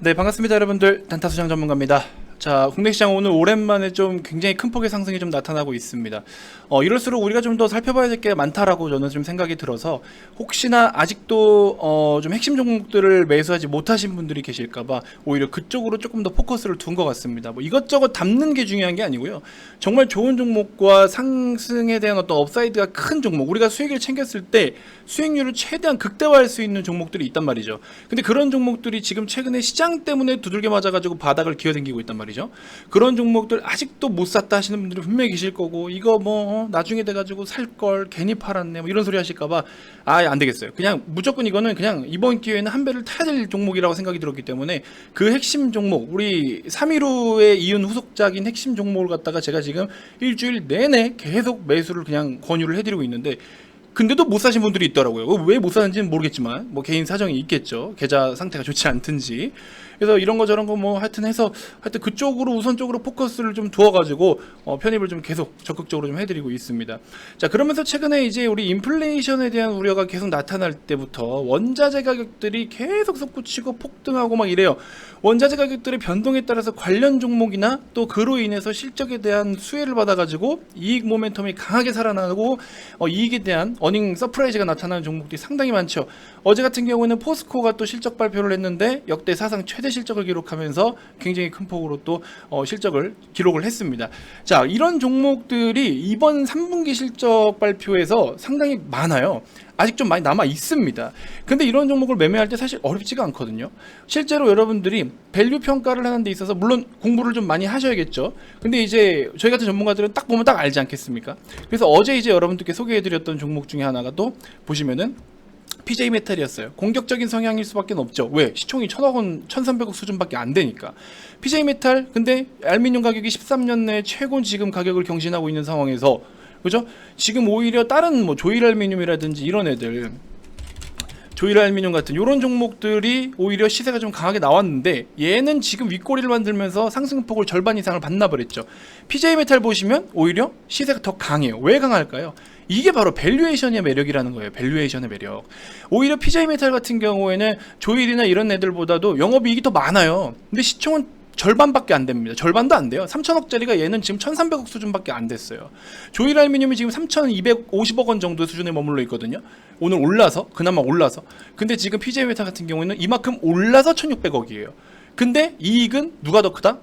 네, 반갑습니다 여러분들. 단타수장 전문가입니다. 자, 국내 시장 오늘 오랜만에 좀 굉장히 큰 폭의 상승이 좀 나타나고 있습니다. 이럴수록 우리가 좀 더 살펴봐야 될 게 많다라고 저는 좀 생각이 들어서, 혹시나 아직도 좀 핵심 종목들을 매수하지 못하신 분들이 계실까봐 오히려 그쪽으로 조금 더 포커스를 둔 것 같습니다. 뭐 이것저것 담는 게 중요한 게 아니고요. 정말 좋은 종목과 상승에 대한 어떤 업사이드가 큰 종목, 우리가 수익을 챙겼을 때 수익률을 최대한 극대화할 수 있는 종목들이 있단 말이죠. 근데 그런 종목들이 지금 최근에 시장 때문에 두들겨 맞아가지고 바닥을 기어댕기고 있단 말이죠. 그런 종목들 아직도 못 샀다 하시는 분들이 분명히 계실 거고, 이거 나중에 돼가지고 살 걸 괜히 팔았네 뭐 이런 소리 하실까봐 안 되겠어요. 그냥 무조건 이거는 그냥 이번 기회에는 한 배를 타야 될 종목이라고 생각이 들었기 때문에, 그 핵심 종목, 우리 315의 이은 후속작인 핵심 종목을 갖다가 제가 지금 일주일 내내 계속 매수를 그냥 권유를 해드리고 있는데, 근데도 못 사신 분들이 있더라고요. 왜 못 사는지는 모르겠지만 뭐 개인 사정이 있겠죠. 계좌 상태가 좋지 않든지. 그래서 이런 거 저런 거 뭐 하여튼 그쪽으로 우선적으로 포커스를 좀 두어가지고 편입을 좀 계속 적극적으로 좀 해드리고 있습니다. 자, 그러면서 최근에 이제 우리 인플레이션에 대한 우려가 계속 나타날 때부터 원자재 가격들이 계속 솟구치고 폭등하고 막 이래요. 원자재 가격들의 변동에 따라서 관련 종목이나 또 그로 인해서 실적에 대한 수혜를 받아가지고 이익 모멘텀이 강하게 살아나고 이익에 대한 어닝 서프라이즈가 나타나는 종목들이 상당히 많죠. 어제 같은 경우에는 포스코가 또 실적 발표를 했는데 역대 사상 최대 실적을 기록하면서 굉장히 큰 폭으로 또 실적을 기록을 했습니다. 자, 이런 종목들이 이번 3분기 실적 발표에서 상당히 많아요. 아직 좀 많이 남아 있습니다. 근데 이런 종목을 매매할 때 사실 어렵지가 않거든요. 실제로 여러분들이 밸류 평가를 하는 데 있어서 물론 공부를 좀 많이 하셔야겠죠. 근데 이제 저희 같은 전문가들은 딱 보면 딱 알지 않겠습니까? 그래서 어제 이제 여러분들께 소개해드렸던 종목 중에 하나가 또 보시면은 PJ 메탈이었어요. 공격적인 성향일 수밖에 없죠. 왜? 시총이 1000억 원, 1300억 수준밖에 안 되니까. PJ 메탈, 근데 알루미늄 가격이 13년 내 최고 지금 가격을 경신하고 있는 상황에서, 그죠? 지금 오히려 다른 뭐 조일 알루미늄이라든지 이런 애들, 조일 알루미늄 같은 이런 종목들이 오히려 시세가 좀 강하게 나왔는데, 얘는 지금 윗꼬리를 만들면서 상승폭을 절반 이상을 반납을 했죠. PJ 메탈 보시면 오히려 시세가 더 강해요. 왜 강할까요? 이게 바로 밸류에이션의 매력이라는 거예요. 밸류에이션의 매력. 오히려 PJ 메탈 같은 경우에는 조일이나 이런 애들보다도 영업이익이 더 많아요. 근데 시총은 절반밖에 안 됩니다. 절반도 안 돼요. 3천억짜리가 얘는 지금 1300억 수준밖에 안 됐어요. 조일 알루미늄이 지금 3250억 원 정도 수준에 머물러 있거든요. 오늘 올라서, 그나마 올라서. 근데 지금 PJ 메탈 같은 경우에는 이만큼 올라서 1600억이에요. 근데 이익은 누가 더 크다?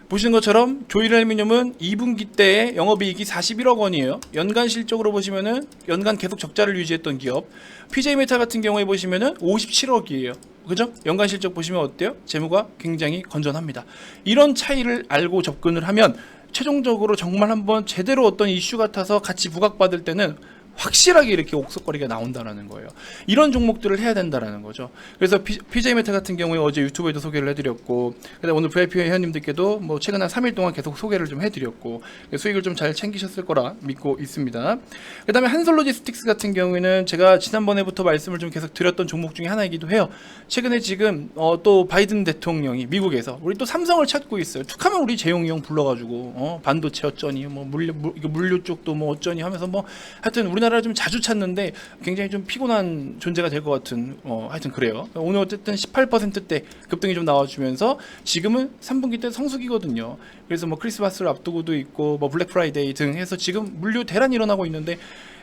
보시는 것처럼 조일 알루미늄은 2분기 때에 영업이익이 41억 원이에요. 연간 실적으로 보시면은 연간 계속 적자를 유지했던 기업. PJ 메탈 같은 경우에 보시면은 57억이에요. 그죠? 연간 실적 보시면 어때요? 재무가 굉장히 건전합니다. 이런 차이를 알고 접근을 하면 최종적으로 정말 한번 제대로 어떤 이슈 같아서 같이 부각받을 때는 확실하게 이렇게 옥석거리가 나온다라는 거예요. 이런 종목들을 해야 된다라는 거죠. 그래서 PJ 메탈 같은 경우에 어제 유튜브에도 소개를 해드렸고, 그다음 오늘 VIP 회원님들께도 뭐 최근 한 3일 동안 계속 소개를 좀 해드렸고, 수익을 좀 잘 챙기셨을 거라 믿고 있습니다. 그다음에 한솔로지스틱스 같은 경우에는 제가 지난번에부터 말씀을 좀 계속 드렸던 종목 중에 하나이기도 해요. 최근에 지금 또 바이든 대통령이 미국에서 우리 또 삼성을 찾고 있어요. 툭하면 우리 재용이 형 불러가지고 반도체 어쩌니, 뭐 물류 쪽도 뭐 어쩌니 하면서 뭐 하여튼 우리나라를 좀 자주 찾는데 굉장히 좀 피곤한 존재가 될 것 같은 하여튼 그래요. 오늘 어쨌든 18%대 급등이 좀 나와주면서 지금은 3분기 때 성수기거든요. 그래서 뭐 크리스마스를 앞두고도 있고 뭐 블랙 프라이데이 등 해서 지금 물류 대란이 일어나고 있는데,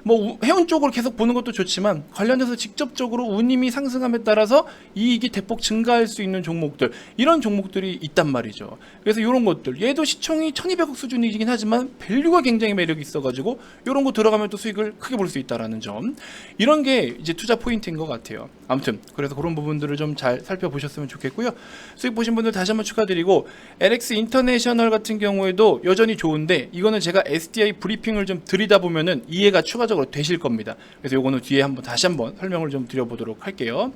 뭐 해운 쪽으로 계속 보는 것도 좋지만 관련해서 직접적으로 운임이 상승함에 따라서 이익이 대폭 증가할 수 있는 종목들, 이런 종목들이 있단 말이죠. 그래서 이런 것들, 얘도 시총이 1200억 수준이긴 하지만 밸류가 굉장히 매력이 있어가지고 이런 거 들어가면 또 수익을 크게 볼 수 있다라는 점, 이런 게 이제 투자 포인트인 것 같아요. 아무튼 그래서 그런 부분들을 좀 잘 살펴보셨으면 좋겠고요. 수익 보신 분들 다시 한번 축하드리고, LX 인터내셔널 같은 경우에도 여전히 좋은데, 이거는 제가 SDI 브리핑을 좀 드리다 보면은 이해가 추가적으로 되실 겁니다. 그래서 요거는 뒤에 다시 한번 설명을 좀 드려보도록 할게요.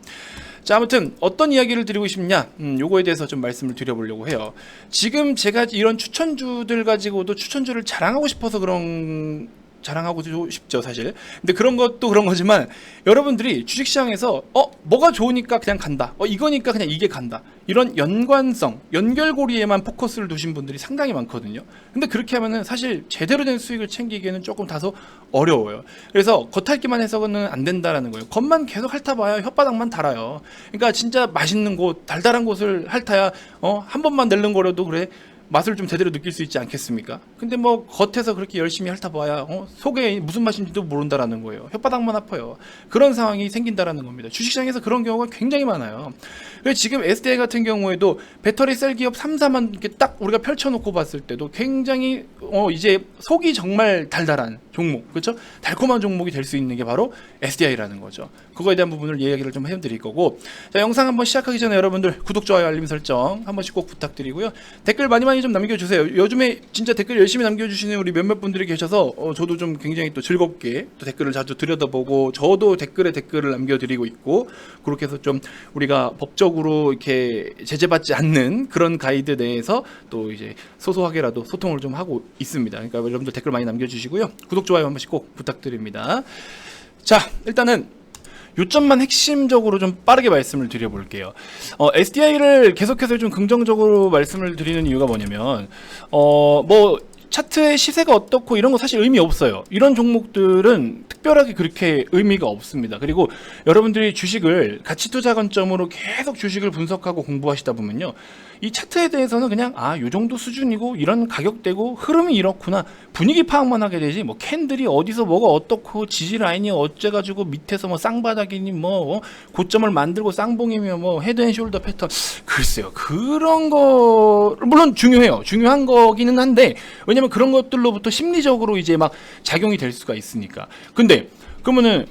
자, 아무튼 어떤 이야기를 드리고 싶냐, 요거에 대해서 좀 말씀을 드려보려고 해요. 지금 제가 이런 추천주들 가지고도 추천주를 자랑하고 싶어서 그런 자랑하고 싶죠 사실. 근데 그런 것도 그런 거지만 여러분들이 주식시장에서 뭐가 좋으니까 그냥 간다, 이거니까 그냥 이게 간다, 이런 연관성, 연결고리에만 포커스를 두신 분들이 상당히 많거든요. 근데 그렇게 하면은 사실 제대로 된 수익을 챙기기에는 조금 다소 어려워요. 그래서 겉핥기만 해서는 안 된다라는 거예요. 겉만 계속 핥아봐야 혓바닥만 달아요. 그러니까 진짜 맛있는 곳, 달달한 곳을 핥아야 한 번만 낼름거려도 그래 맛을 좀 제대로 느낄 수 있지 않겠습니까? 근데 뭐 겉에서 그렇게 열심히 핥아봐야 속에 무슨 맛인지도 모른다라는 거예요. 혓바닥만 아파요. 그런 상황이 생긴다라는 겁니다. 주식시장에서 그런 경우가 굉장히 많아요. 그래서 지금 SDI 같은 경우에도 배터리 셀 기업 3, 4만 이렇게 딱 우리가 펼쳐놓고 봤을 때도 굉장히 이제 속이 정말 달달한 종목, 그렇죠? 달콤한 종목이 될 수 있는 게 바로 SDI라는 거죠. 그거에 대한 부분을 이야기를 좀 해드릴 거고, 자, 영상 한번 시작하기 전에 여러분들 구독, 좋아요, 알림 설정 한 번씩 꼭 부탁드리고요. 댓글 많이 좀 남겨주세요. 요즘에 진짜 댓글 열심히 남겨주시는 우리 몇몇 분들이 계셔서 저도 좀 굉장히 또 즐겁게 또 댓글을 자주 들여다보고, 저도 댓글을 남겨드리고 있고, 그렇게 해서 좀 우리가 법적으로 이렇게 제재받지 않는 그런 가이드 내에서 또 이제 소소하게라도 소통을 좀 하고 있습니다. 그러니까 여러분들 댓글 많이 남겨주시고요. 구독, 좋아요 한 번씩 꼭 부탁드립니다. 자, 일단은 요점만 핵심적으로 좀 빠르게 말씀을 드려볼게요. SDI를 계속해서 좀 긍정적으로 말씀을 드리는 이유가 뭐냐면, 뭐 차트의 시세가 어떻고 이런 거 사실 의미 없어요. 이런 종목들은 특별하게 그렇게 의미가 없습니다. 그리고 여러분들이 주식을 가치 투자 관점으로 계속 주식을 분석하고 공부하시다 보면요, 이 차트에 대해서는 그냥 요 정도 수준이고 이런 가격대고 흐름이 이렇구나, 분위기 파악만 하게 되지, 뭐 캔들이 어디서 뭐가 어떻고 지지 라인이 어째가지고 밑에서 뭐 쌍바닥이니 뭐 고점을 만들고 쌍봉이며 뭐 헤드앤숄더 패턴, 글쎄요, 그런 거 물론 중요한 거기는 한데, 왜냐면 그런 것들로부터 심리적으로 이제 막 작용이 될 수가 있으니까. 근데 그러면은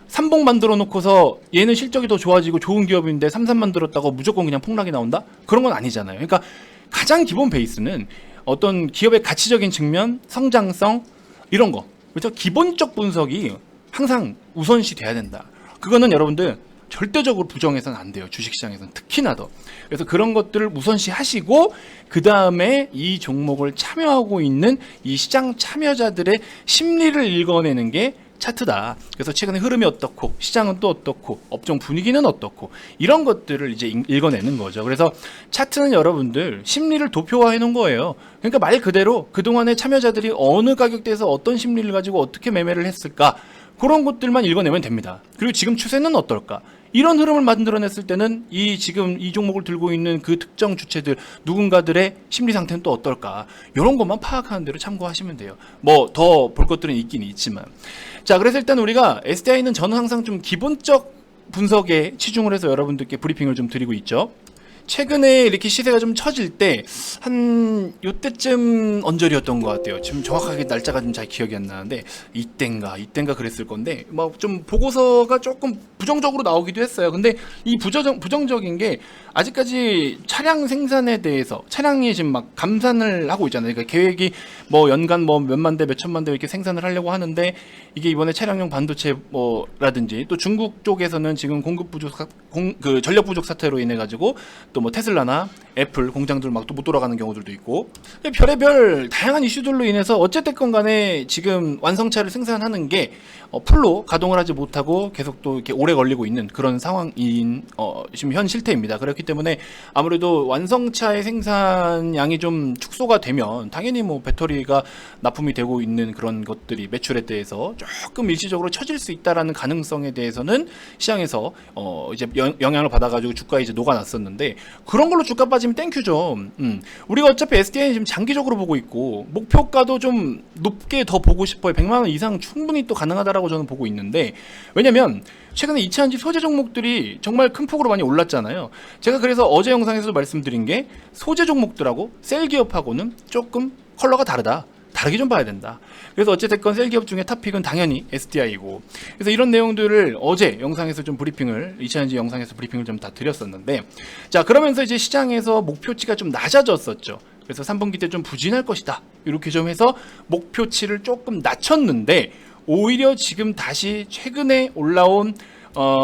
삼봉 만들어 놓고서 얘는 실적이 더 좋아지고 좋은 기업인데 삼삼 만들었다고 무조건 그냥 폭락이 나온다? 그런 건 아니잖아요. 그러니까 가장 기본 베이스는 어떤 기업의 가치적인 측면, 성장성, 이런 거, 그렇죠? 기본적 분석이 항상 우선시 돼야 된다. 그거는 여러분들 절대적으로 부정해서는 안 돼요. 주식시장에서는 특히나 더. 그래서 그런 것들을 우선시 하시고, 그 다음에 이 종목을 참여하고 있는 이 시장 참여자들의 심리를 읽어내는 게 차트다. 그래서 최근에 흐름이 어떻고, 시장은 또 어떻고, 업종 분위기는 어떻고, 이런 것들을 이제 읽어내는 거죠. 그래서 차트는 여러분들 심리를 도표화해 놓은 거예요. 그러니까 말 그대로 그동안의 참여자들이 어느 가격대에서 어떤 심리를 가지고 어떻게 매매를 했을까, 그런 것들만 읽어내면 됩니다. 그리고 지금 추세는 어떨까, 이런 흐름을 만들어냈을 때는 지금 이 종목을 들고 있는 그 특정 주체들 누군가들의 심리 상태는 또 어떨까, 이런 것만 파악하는 대로 참고하시면 돼요. 뭐 더 볼 것들은 있긴 있지만. 자, 그래서 일단 우리가 SDI는 저는 항상 좀 기본적 분석에 치중을 해서 여러분들께 브리핑을 좀 드리고 있죠. 최근에 이렇게 시세가 좀 처질 때 한 요때쯤 언저리였던 것 같아요. 지금 정확하게 날짜가 좀 잘 기억이 안 나는데 이땐가 그랬을 건데, 막 좀 보고서가 조금 부정적으로 나오기도 했어요. 근데 이 부정적인 게 아직까지 차량 생산에 대해서, 차량이 지금 막 감산을 하고 있잖아요. 그러니까 계획이 뭐 연간 뭐 몇만 대, 몇천만 대 이렇게 생산을 하려고 하는데, 이게 이번에 차량용 반도체 라든지 또 중국 쪽에서는 지금 전력 부족 사태로 인해 가지고 또 뭐 테슬라나 애플 공장들 막 또 못 돌아가는 경우들도 있고, 별의별 다양한 이슈들로 인해서 어쨌든 간에 지금 완성차를 생산하는 게 풀로 가동을 하지 못하고 계속 또 이렇게 오래 걸리고 있는 그런 상황인 지금 현 실태입니다. 그렇기 때문에 아무래도 완성차의 생산량이 좀 축소가 되면 당연히 뭐 배터리가 납품이 되고 있는 그런 것들이 매출에 대해서 조금 일시적으로 처질 수 있다라는 가능성에 대해서는 시장에서 이제 영향을 받아가지고 주가에 이제 녹아났었는데, 그런 걸로 주가 빠지면 땡큐죠. 우리가 어차피 SDI는 지금 장기적으로 보고 있고 목표가도 좀 높게 더 보고 싶어요. 100만 원 이상 충분히 또 가능하다라고 저는 보고 있는데, 왜냐면 최근에 2차전지 소재 종목들이 정말 큰 폭으로 많이 올랐잖아요. 제가 그래서 어제 영상에서도 말씀드린 게, 소재 종목들하고 셀 기업하고는 조금 컬러가 다르게 좀 봐야 된다. 그래서 어쨌든 셀 기업 중에 탑픽은 당연히 SDI고, 그래서 이런 내용들을 어제 영상에서 좀 브리핑을, 2차전지 영상에서 브리핑을 좀 다 드렸었는데, 자, 그러면서 이제 시장에서 목표치가 좀 낮아졌었죠. 그래서 3분기 때 좀 부진할 것이다, 이렇게 좀 해서 목표치를 조금 낮췄는데, 오히려 지금 다시 최근에 올라온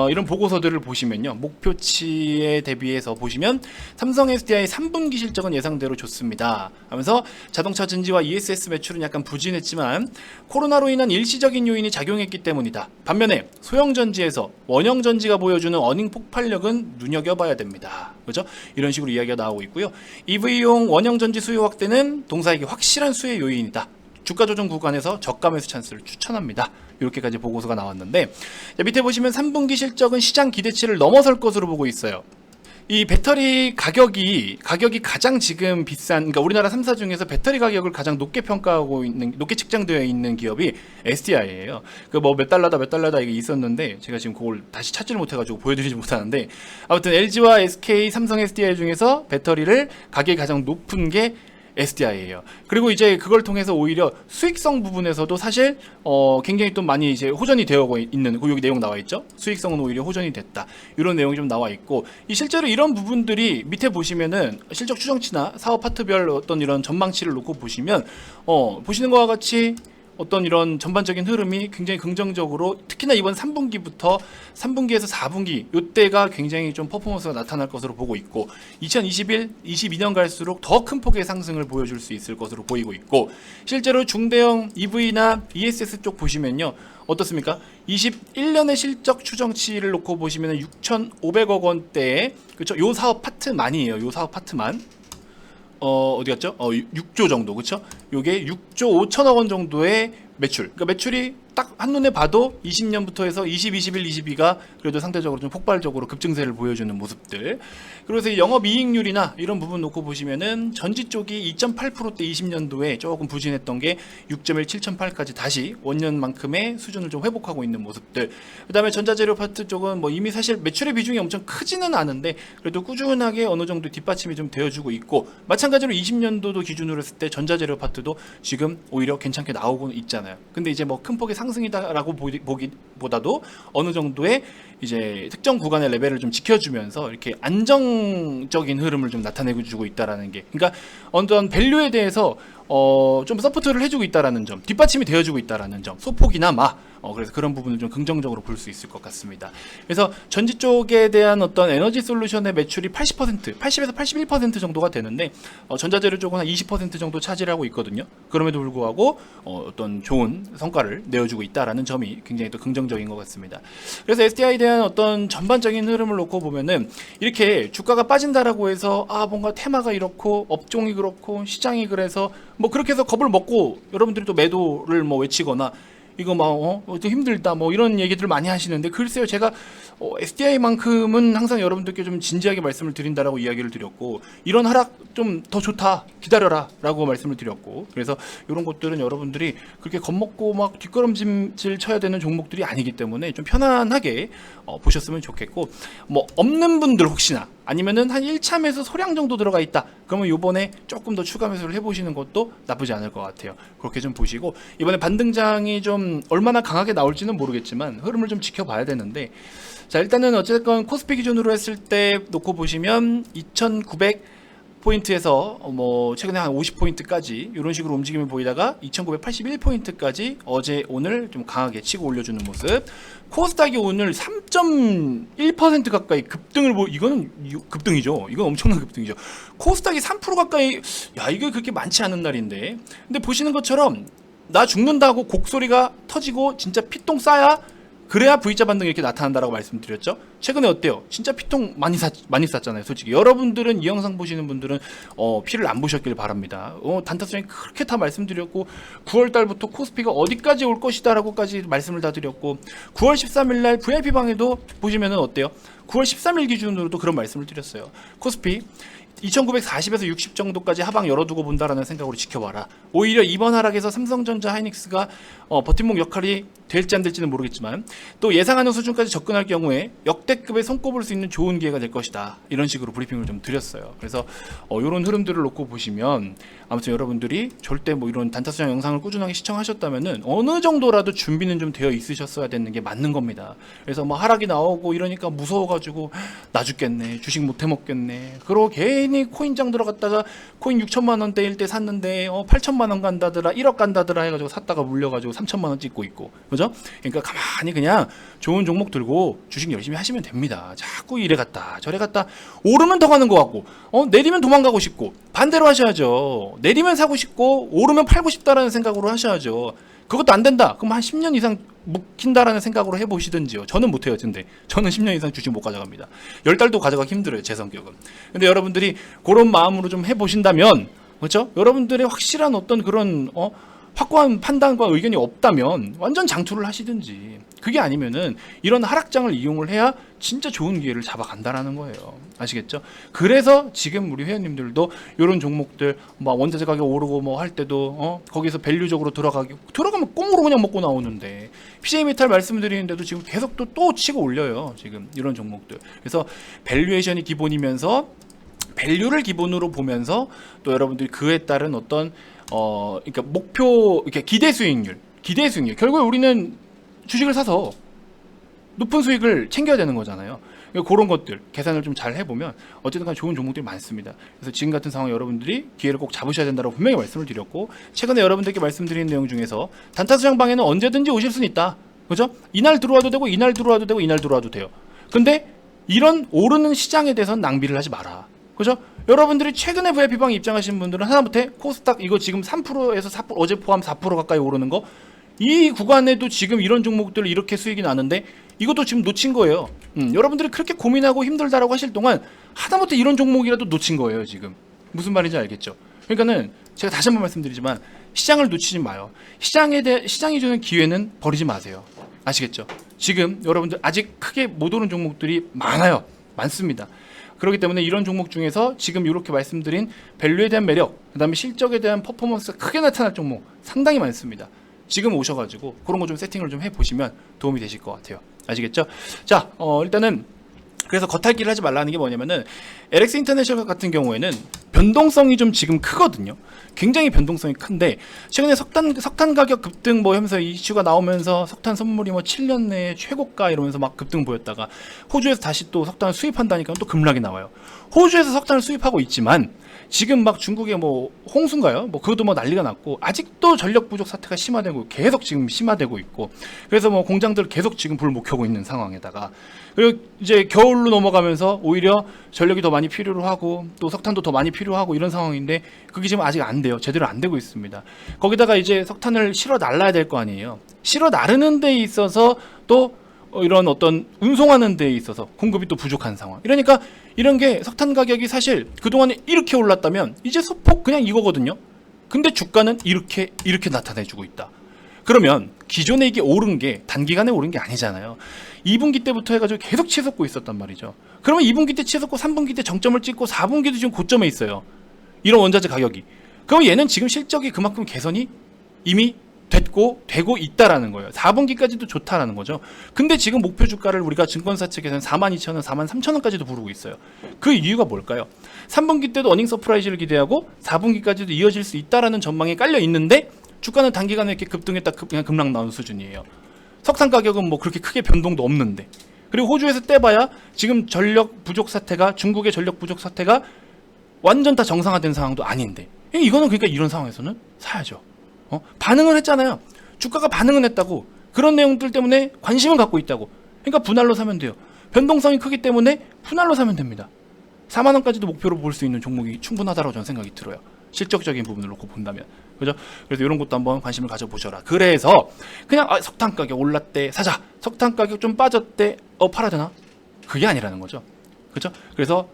이런 보고서들을 보시면요, 목표치에 대비해서 보시면 삼성 SDI 3분기 실적은 예상대로 좋습니다 하면서 자동차 전지와 ESS 매출은 약간 부진했지만 코로나로 인한 일시적인 요인이 작용했기 때문이다. 반면에 소형 전지에서 원형 전지가 보여주는 어닝 폭발력은 눈여겨봐야 됩니다. 그죠? 이런 식으로 이야기가 나오고 있고요. EV용 원형 전지 수요 확대는 동사에게 확실한 수혜 요인이다. 주가 조정 구간에서 저가 매수 찬스를 추천합니다. 이렇게까지 보고서가 나왔는데, 자, 밑에 보시면 3분기 실적은 시장 기대치를 넘어설 것으로 보고 있어요. 이 배터리 가격이 가장 지금 비싼, 그러니까 우리나라 3사 중에서 배터리 가격을 가장 높게 평가하고 있는, 높게 측정되어 있는 기업이 SDI예요. 그 뭐 몇 달러다 이게 있었는데 제가 지금 그걸 다시 찾지를 못해가지고 보여드리지 못하는데, 아무튼 LG와 SK, 삼성 SDI 중에서 배터리를 가격이 가장 높은 게 SDI예요. 그리고 이제 그걸 통해서 오히려 수익성 부분에서도 사실 굉장히 또 많이 이제 호전이 되어 있는, 여기 내용 나와 있죠. 수익성은 오히려 호전이 됐다. 이런 내용이 좀 나와 있고, 이 실제로 이런 부분들이 밑에 보시면은 실적 추정치나 사업 파트별 어떤 이런 전망치를 놓고 보시면 보시는 것과 같이 어떤 이런 전반적인 흐름이 굉장히 긍정적으로, 특히나 이번 3분기부터 3분기에서 4분기 이때가 굉장히 좀 퍼포먼스가 나타날 것으로 보고 있고, 2021, 22년 갈수록 더 큰 폭의 상승을 보여줄 수 있을 것으로 보이고 있고, 실제로 중대형 EV나 ESS 쪽 보시면요, 어떻습니까? 21년의 실적 추정치를 놓고 보시면 6,500억 원대에, 그렇죠? 요 사업 파트만이에요. 요 사업 파트만. 어디 갔죠? 6조 정도, 그쵸? 요게 6조 5천억 원 정도의 매출. 그러니까 매출이 딱 한눈에 봐도 20년부터 해서 20, 21, 22가 그래도 상대적으로 좀 폭발적으로 급증세를 보여주는 모습들. 그래서 영업이익률이나 이런 부분 놓고 보시면은 전지 쪽이 2.8%대 20년도에 조금 부진했던 게 6.1, 7.8까지 다시 원년만큼의 수준을 좀 회복하고 있는 모습들. 그 다음에 전자재료 파트 쪽은 뭐 이미 사실 매출의 비중이 엄청 크지는 않은데 그래도 꾸준하게 어느 정도 뒷받침이 좀 되어주고 있고, 마찬가지로 20년도도 기준으로 했을 때 전자재료 파트도 지금 오히려 괜찮게 나오고 있잖아요. 근데 이제 뭐 큰 폭의 상승이다라고 보기보다도 어느 정도의 이제 특정 구간의 레벨을 좀 지켜주면서 이렇게 안정적인 흐름을 좀 나타내주고 있다라는 게, 그러니까 어떤 밸류에 대해서 좀 서포트를 해주고 있다라는 점, 뒷받침이 되어주고 있다라는 점, 소폭이나마 그래서 그런 부분을 좀 긍정적으로 볼 수 있을 것 같습니다. 그래서 전지 쪽에 대한 어떤 에너지 솔루션의 매출이 80에서 81% 정도가 되는데 전자재료 쪽은 한 20% 정도 차지하고 있거든요. 그럼에도 불구하고 어떤 좋은 성과를 내어주고 있다라는 점이 굉장히 또 긍정적인 것 같습니다. 그래서 SDI에 대한 어떤 전반적인 흐름을 놓고 보면은 이렇게 주가가 빠진다라고 해서 뭔가 테마가 이렇고 업종이 그렇고 시장이 그래서 뭐 그렇게 해서 겁을 먹고 여러분들이 또 매도를 뭐 외치거나 이거 좀 힘들다 뭐 이런 얘기들을 많이 하시는데, 글쎄요, 제가 SDI만큼은 항상 여러분들께 좀 진지하게 말씀을 드린다라고 이야기를 드렸고, 이런 하락 좀 더 좋다 기다려라 라고 말씀을 드렸고, 그래서 이런 것들은 여러분들이 그렇게 겁먹고 막 뒷걸음질 쳐야 되는 종목들이 아니기 때문에 좀 편안하게 보셨으면 좋겠고, 뭐 없는 분들 혹시나 아니면은 한 1차 매수 소량 정도 들어가 있다 그러면 요번에 조금 더 추가 매수를 해보시는 것도 나쁘지 않을 것 같아요. 그렇게 좀 보시고, 이번에 반등장이 좀 얼마나 강하게 나올지는 모르겠지만 흐름을 좀 지켜봐야 되는데, 자, 일단은 어쨌건 코스피 기준으로 했을 때 놓고 보시면 2900 포인트에서 뭐 최근에 한 50포인트까지 이런 식으로 움직임을 보이다가 2981포인트까지 어제 오늘 좀 강하게 치고 올려주는 모습. 코스닥이 오늘 3.1% 가까이 급등을 이거는 급등이죠. 이건 엄청난 급등이죠. 코스닥이 3% 가까이, 야, 이게 그렇게 많지 않은 날인데, 근데 보시는 것처럼 나 죽는다고 곡소리가 터지고 진짜 피똥 싸야, 그래야 V자 반등이 이렇게 나타난다라고 말씀드렸죠. 최근에 어때요? 진짜 피통 많이 쌌잖아요. 솔직히 여러분들은 이 영상 보시는 분들은 피를 안 보셨길 바랍니다. 단타 수량이 그렇게 다 말씀드렸고, 9월 달부터 코스피가 어디까지 올 것이다라고까지 말씀을 다 드렸고, 9월 13일 날 VIP 방에도 보시면은 어때요? 9월 13일 기준으로도 그런 말씀을 드렸어요. 코스피 2940에서 60 정도까지 하방 열어두고 본다라는 생각으로 지켜봐라. 오히려 이번 하락에서 삼성전자, 하이닉스가 버팀목 역할이 될지 안 될지는 모르겠지만 또 예상하는 수준까지 접근할 경우에 역대급에 손꼽을 수 있는 좋은 기회가 될 것이다. 이런 식으로 브리핑을 좀 드렸어요. 그래서 이런 흐름들을 놓고 보시면 아무튼 여러분들이 절대 뭐 이런 단타수장 영상을 꾸준하게 시청하셨다면은 어느 정도라도 준비는 좀 되어 있으셨어야 되는 게 맞는 겁니다. 그래서 뭐 하락이 나오고 이러니까 무서워가지고 커가지고 나 죽겠네, 주식 못 해먹겠네, 그러고 괜히 코인장 들어갔다가 코인 6천만 원대일 때 샀는데 8천만 원 간다더라, 1억 간다더라 해가지고 샀다가 물려가지고 3천만 원 찍고 있고, 그죠? 그러니까 가만히 그냥 좋은 종목 들고 주식 열심히 하시면 됩니다. 자꾸 이래 갔다 저래 갔다, 오르면 더 가는 것 같고 내리면 도망가고 싶고, 반대로 하셔야죠. 내리면 사고 싶고 오르면 팔고 싶다라는 생각으로 하셔야죠. 그것도 안 된다 그럼 한 10년 이상 묵힌다라는 생각으로 해보시든지요. 저는 못해요. 근데 저는 10년 이상 주식 못 가져갑니다. 10달도 가져가기 힘들어요, 제 성격은. 근데 여러분들이 그런 마음으로 좀 해보신다면, 그렇죠? 여러분들의 확실한 어떤 그런 확고한 판단과 의견이 없다면 완전 장투를 하시든지, 그게 아니면은 이런 하락장을 이용을 해야 진짜 좋은 기회를 잡아간다라는 거예요. 아시겠죠? 그래서 지금 우리 회원님들도 이런 종목들 막 원자재 가격 오르고 뭐 할 때도 거기서 밸류적으로 들어가면 꽁으로 그냥 먹고 나오는데, PJ 메탈 말씀드리는데도 지금 계속 또 치고 올려요. 지금 이런 종목들. 그래서 밸류에이션이 기본이면서 밸류를 기본으로 보면서 또 여러분들이 그에 따른 어떤 그러니까 목표, 이렇게 기대 수익률. 결국에 우리는 주식을 사서 높은 수익을 챙겨야 되는 거잖아요. 그런 것들 계산을 좀 잘 해보면 어쨌든 간에 좋은 종목들이 많습니다. 그래서 지금 같은 상황에 여러분들이 기회를 꼭 잡으셔야 된다고 분명히 말씀을 드렸고, 최근에 여러분들께 말씀드린 내용 중에서 단타수장방에는 언제든지 오실 수는 있다. 그죠? 이날 들어와도 되고 이날 들어와도 되고 이날 들어와도 돼요. 근데 이런 오르는 시장에 대해서는 낭비를 하지 마라. 그죠? 여러분들이 최근에 VIP방에 입장하신 분들은 하다못해 코스닥 이거 지금 3%에서 4%, 어제 포함 4% 가까이 오르는 거, 이 구간에도 지금 이런 종목들 이렇게 수익이 나는데 이것도 지금 놓친 거예요. 여러분들이 그렇게 고민하고 힘들다라고 하실 동안 하다못해 이런 종목이라도 놓친 거예요. 지금 무슨 말인지 알겠죠? 그러니까는 제가 다시 한번 말씀드리지만 시장을 놓치지 마요. 시장이 주는 기회는 버리지 마세요. 아시겠죠? 지금 여러분들 아직 크게 못 오른 종목들이 많습니다. 그렇기 때문에 이런 종목 중에서 지금 이렇게 말씀드린 밸류에 대한 매력, 그 다음에 실적에 대한 퍼포먼스가 크게 나타날 종목 상당히 많습니다. 지금 오셔가지고 그런 거 좀 세팅을 좀 해보시면 도움이 되실 것 같아요. 아시겠죠? 자, 일단은 그래서 겉핥기를 하지 말라는 게 뭐냐면은 LX 인터내셔널 같은 경우에는 변동성이 좀 지금 크거든요. 굉장히 변동성이 큰데 최근에 석탄 가격 급등 뭐 하면서 이슈가 나오면서 석탄 선물이 뭐 7년 내에 최고가 이러면서 막 급등 보였다가 호주에서 다시 또 석탄을 수입한다니까 또 급락이 나와요. 호주에서 석탄을 수입하고 있지만 지금 막 중국에 뭐 홍수인가요? 뭐 그것도 뭐 난리가 났고 아직도 전력 부족 사태가 심화되고 계속 지금 심화되고 있고, 그래서 뭐 공장들 계속 지금 불 못 켜고 있는 상황에다가, 그리고 이제 겨울로 넘어가면서 오히려 전력이 더 많이 필요로 하고 또 석탄도 더 많이 필요하고 이런 상황인데 그게 지금 아직 안 돼요. 제대로 안 되고 있습니다. 거기다가 이제 석탄을 실어 날라야 될 거 아니에요. 실어 나르는 데 있어서 또 이런 어떤 운송하는 데 있어서 공급이 또 부족한 상황. 이러니까 이런 게 석탄 가격이 사실 그동안에 이렇게 올랐다면 이제 소폭 그냥 이거거든요. 근데 주가는 이렇게 나타내주고 있다. 그러면 기존에 이게 오른 게 단기간에 오른 게 아니잖아요. 2분기 때부터 해가지고 계속 치솟고 있었단 말이죠. 그러면 2분기 때 치솟고 3분기 때 정점을 찍고 4분기도 지금 고점에 있어요. 이런 원자재 가격이. 그럼 얘는 지금 실적이 그만큼 개선이 이미 되고 있다라는 거예요. 4분기까지도 좋다라는 거죠. 근데 지금 목표 주가를 우리가 증권사 측에서는 42,000원, 43,000원까지도 부르고 있어요. 그 이유가 뭘까요? 3분기 때도 어닝 서프라이즈를 기대하고 4분기까지도 이어질 수 있다라는 전망이 깔려 있는데 주가는 단기간에 이렇게 급등했다 그냥 급락 나온 수준이에요. 석탄 가격은 뭐 그렇게 크게 변동도 없는데, 그리고 호주에서 떼봐야 지금 전력 부족 사태가, 중국의 전력 부족 사태가 완전 다 정상화된 상황도 아닌데, 이거는 그러니까 이런 상황에서는 사야죠. 반응을 했잖아요. 주가가 반응은 했다고. 그런 내용들 때문에 관심을 갖고 있다고. 그러니까 분할로 사면 돼요. 변동성이 크기 때문에 분할로 사면 됩니다. 4만 원까지도 목표로 볼 수 있는 종목이 충분하다고 저는 생각이 들어요. 실적적인 부분을 놓고 본다면. 그죠? 그래서 이런 것도 한번 관심을 가져보셔라. 그래서 그냥 석탄 가격 올랐대 사자, 석탄 가격 좀 빠졌대 팔아야 되나? 그게 아니라는 거죠. 그렇죠? 그래서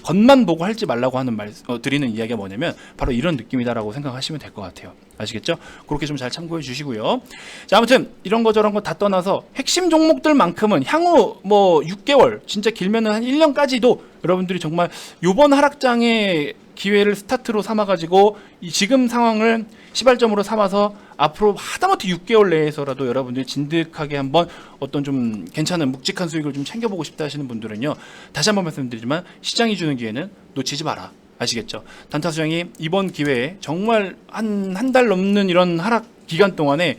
겉만 보고 할지 말라고 하는 드리는 이야기가 뭐냐면 바로 이런 느낌이다라고 생각하시면 될 것 같아요. 아시겠죠? 그렇게 좀 잘 참고해 주시고요. 자, 아무튼 이런 거 저런 거 다 떠나서 핵심 종목들만큼은 향후 뭐 6개월, 진짜 길면은 한 1년까지도 여러분들이 정말 요번 하락장의 기회를 스타트로 삼아가지고 이 지금 상황을 시발점으로 삼아서 앞으로 하다못해 6개월 내에서라도 여러분들이 진득하게 한번 어떤 좀 괜찮은 묵직한 수익을 좀 챙겨보고 싶다 하시는 분들은요, 다시 한번 말씀드리지만 시장이 주는 기회는 놓치지 마라. 아시겠죠? 단타수장이 이번 기회에 정말 한 달 넘는 이런 하락 기간 동안에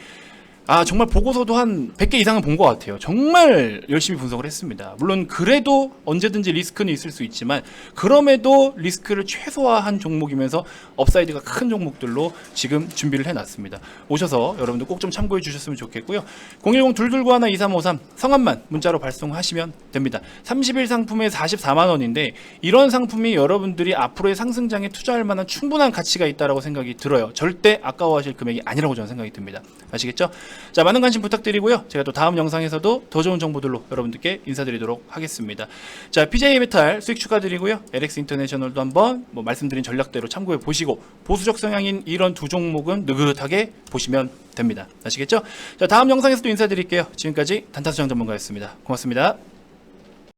정말 보고서도 한 100개 이상은 본 것 같아요. 정말 열심히 분석을 했습니다. 물론 그래도 언제든지 리스크는 있을 수 있지만 그럼에도 리스크를 최소화한 종목이면서 업사이드가 큰 종목들로 지금 준비를 해놨습니다. 오셔서 여러분들 꼭 좀 참고해 주셨으면 좋겠고요. 010-229-2353 성함만 문자로 발송하시면 됩니다. 30일 상품에 44만 원인데 이런 상품이 여러분들이 앞으로의 상승장에 투자할 만한 충분한 가치가 있다고 생각이 들어요. 절대 아까워하실 금액이 아니라고 저는 생각이 듭니다. 아시겠죠? 자, 많은 관심 부탁드리고요. 제가 또 다음 영상에서도 더 좋은 정보들로 여러분들께 인사드리도록 하겠습니다. 자, PJ 메탈 수익 축하드리고요. LX 인터내셔널도 한번 말씀드린 전략대로 참고해 보시고 보수적 성향인 이런 두 종목은 느긋하게 보시면 됩니다. 아시겠죠? 자, 다음 영상에서도 인사드릴게요. 지금까지 단타수장 전문가였습니다. 고맙습니다.